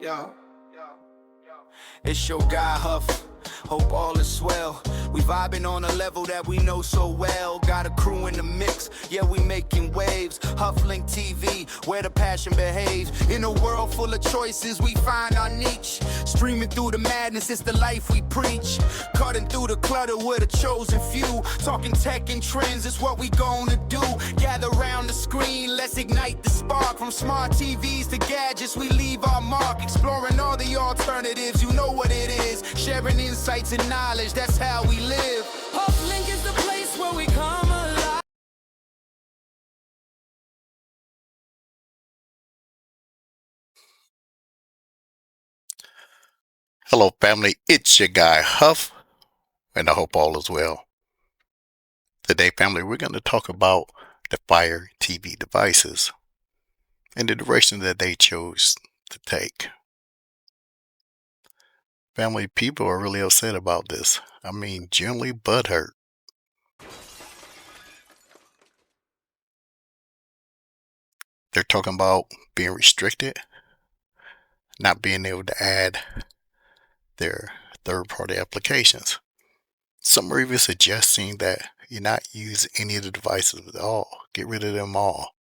Yo, it's your guy Huff. Hope all is well. We vibing on a level that we know so well. Got a crew in the mix, yeah, we making waves. Hufflink TV, where the passion behaves. In a world full of choices, we find our niche. Streaming through the madness, it's the life we preach. Cutting through the clutter, we're the chosen few. Talking tech and trends, it's what we gonna do. Gather round the screen, let's ignite the spark. From smart TVs to gadgets, we leave our mark. Exploring all the alternatives, you know what it is. Sharing insights and knowledge, that's how we live. Hufflink is the place where we come alive. Hello, family. It's your guy, Huff, and I hope all is well. Today, family, we're going to talk about the Fire TV devices and the direction that they chose to take. Family, people are really upset about this. I mean, generally butthurt. They're talking about being restricted, not being able to add their third-party applications. Some are even suggesting that you not use any of the devices at all. Get rid of them all.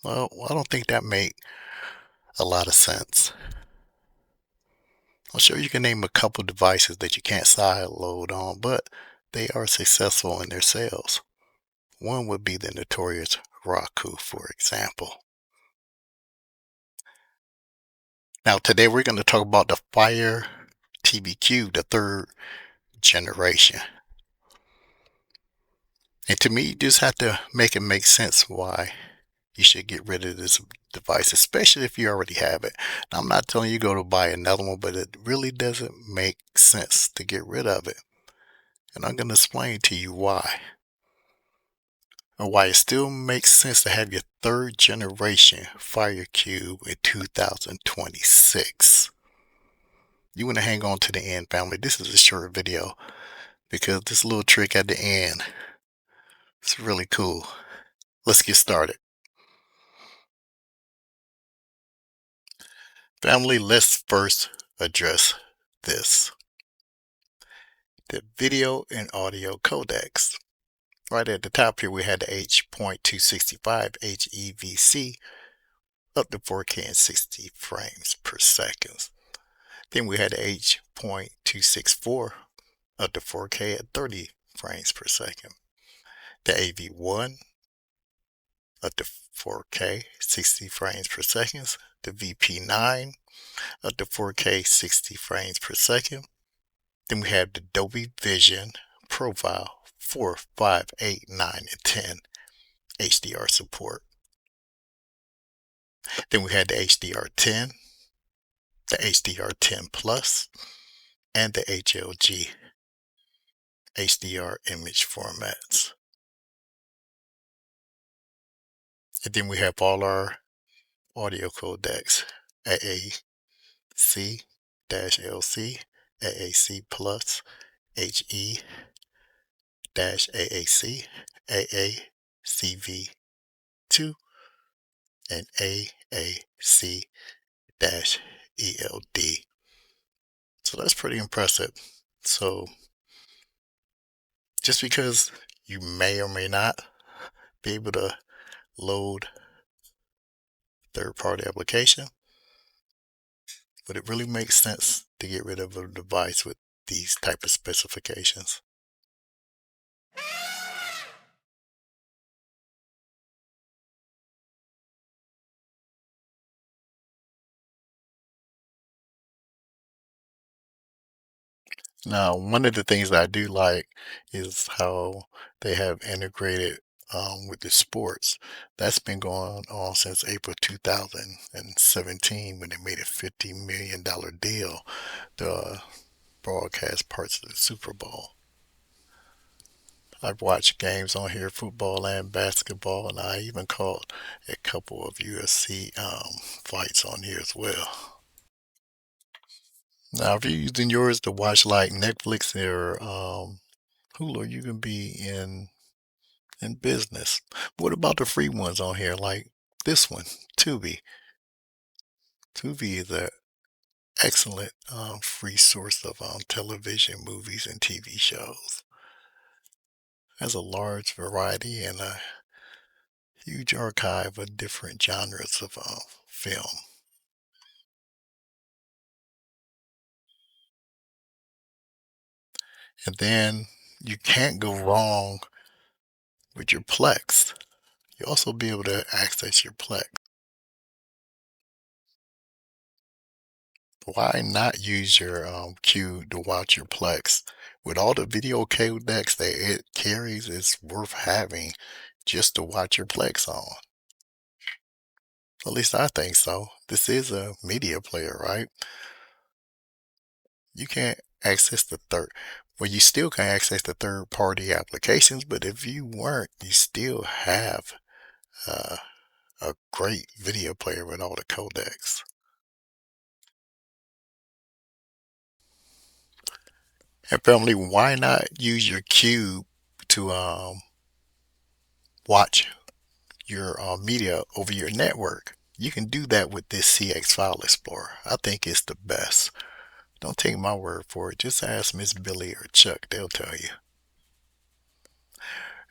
Well, I don't think that make a lot of sense. I'm sure you can name a couple devices that you can't sideload on, but they are successful in their sales. One would be the notorious Roku, for example. Now, today we're going to talk about the Fire TV Cube, the third generation. And to me, you just have to make it make sense why you should get rid of this device, especially if you already have it. Now, I'm not telling you go to buy another one, but it really doesn't make sense to get rid of it. And I'm going to explain to you why. And why it still makes sense to have your third generation Fire Cube in 2026. You want to hang on to the end, family. This is a short video because this little trick at the end is really cool. Let's get started. Family, let's first address this. The video and audio codecs. Right at the top here, we had the H.265 HEVC up to 4K and 60 frames per second. Then we had the H.264 up to 4K at 30 frames per second. The AV1 up to 4K 60 frames per second. The VP9 up to 4K 60 frames per second. Then we have the Dolby Vision Profile 4, 5, 8, 9, and 10 HDR support. Then we had the HDR10, the HDR10 Plus, and the HLG HDR image formats. And then we have all our audio codecs: AAC-LC, AAC Plus, HE-AAC, AACV2, and AAC-ELD. So that's pretty impressive. So just because you may or may not be able to load third-party application, would it really make sense to get rid of a device with these type of specifications? Now, one of the things that I do like is how they have integrated with the sports. That's been going on since April 2017 when they made a $50 million deal to broadcast parts of the Super Bowl. I've watched games on here, football and basketball, and I even caught a couple of UFC fights on here as well. Now, if you're using yours to watch like Netflix or Hulu, you can be in business. What about the free ones on here, like this one, Tubi? Tubi is an excellent free source of television, movies, and TV shows. Has a large variety and a huge archive of different genres of film. And then you can't go wrong with your Plex. You'll also be able to access your Plex. Why not use your queue to watch your Plex? With all the video codecs that it carries, it's worth having just to watch your Plex on. At least I think so. This is a media player, right? You can't access the third, well, you still can access the third party applications, but if you weren't, you still have uh, a great video player with all the codecs. And family, why not use your cube to watch your media over your network? You can do that with this CX File Explorer. I think it's the best. Don't take my word for it. Just ask Miss Billy or Chuck. They'll tell you.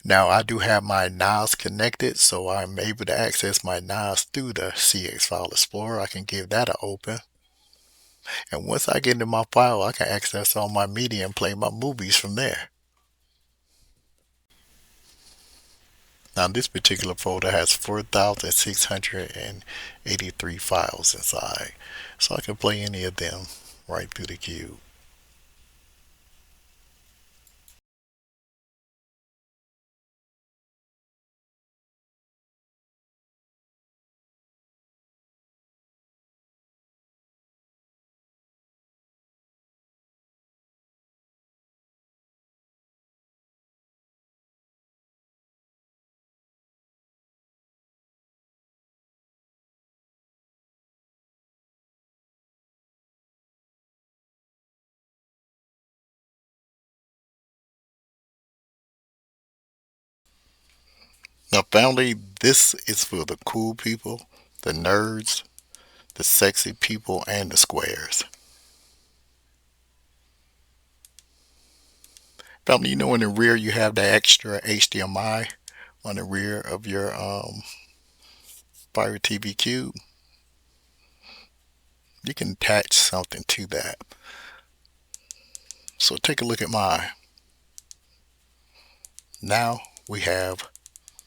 Now, I do have my NAS connected, so I'm able to access my NAS through the CX File Explorer. I can give that an open. And once I get into my file, I can access all my media and play my movies from there. Now, this particular folder has 4,683 files inside, so I can play any of them right through the cube. Now, family, this is for the cool people, the nerds, the sexy people, and the squares. Family, you know in the rear you have the extra HDMI on the rear of your Fire TV Cube. You can attach something to that. So take a look at mine. Now we have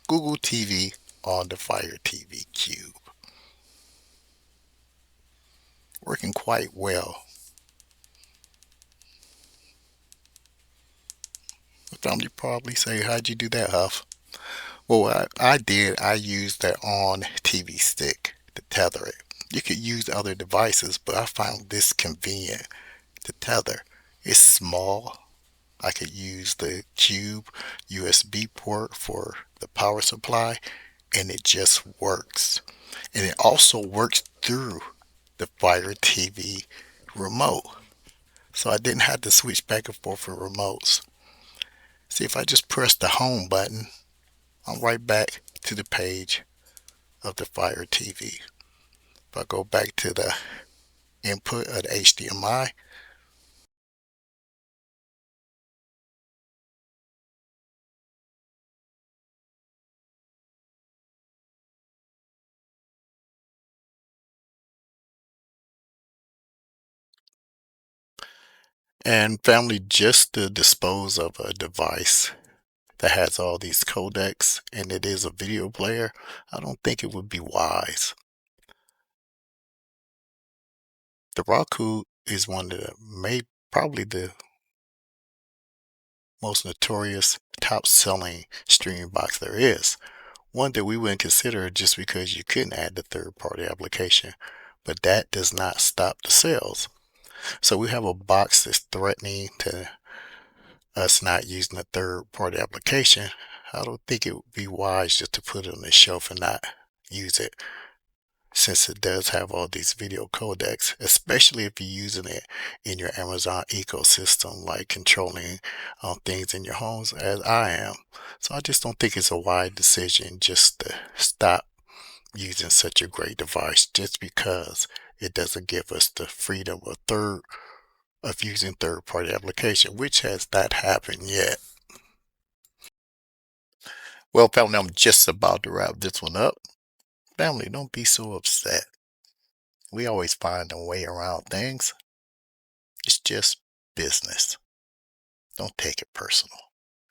Google TV on the Fire TV Cube. Working quite well. Family probably say, how'd you do that, Huff? Well, I used the Onn TV Stick to tether it. You could use other devices, but I found this convenient to tether. It's small. I could use the Cube USB port for the power supply, and it just works. And it also works through the Fire TV remote. So I didn't have to switch back and forth for remotes. See, if I just press the home button, I'm right back to the page of the Fire TV. If I go back to the input of the HDMI, and family, just to dispose of a device that has all these codecs and it is a video player, I don't think it would be wise. The Roku is one of the probably the most notorious top selling streaming box there is. One that we wouldn't consider just because you couldn't add the third party application, but that does not stop the sales. So we have a box that's threatening to us not using a third party application. I don't think it would be wise just to put it on the shelf and not use it, since it does have all these video codecs, especially if you're using it in your Amazon ecosystem, like controlling things in your homes as I am. So I just don't think it's a wise decision just to stop using such a great device just because it doesn't give us the freedom of using third-party application, which has not happened yet. Well, family, I'm just about to wrap this one up. Family, don't be so upset. We always find a way around things. It's just business. Don't take it personal.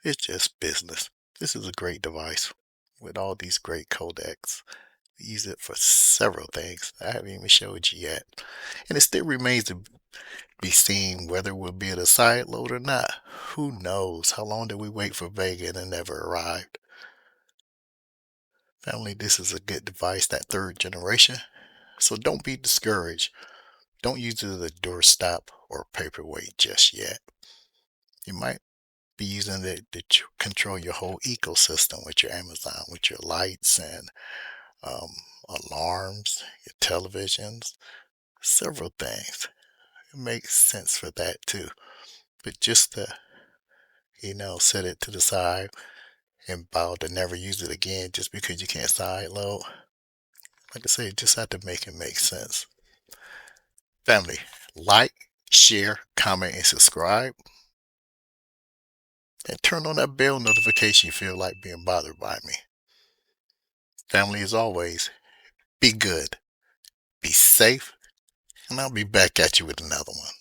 It's just business. This is a great device with all these great codecs. We use it for several things I haven't even showed you yet. And it still remains to be seen whether we'll be able to side load or not. Who knows? How long did we wait for Vega and it never arrived? Family, this is a good device, that third generation. So don't be discouraged. Don't use it as a doorstop or paperweight just yet. You might be using it to control your whole ecosystem with your Amazon, with your lights and alarms, your televisions, several things. It makes sense for that too. But just to, set it to the side and vow to never use it again just because you can't side load. Like I say, just have to make it make sense. Family, like, share, comment, and subscribe. And turn on that bell notification if you feel like being bothered by me. Family, as always, be good, be safe, and I'll be back at you with another one.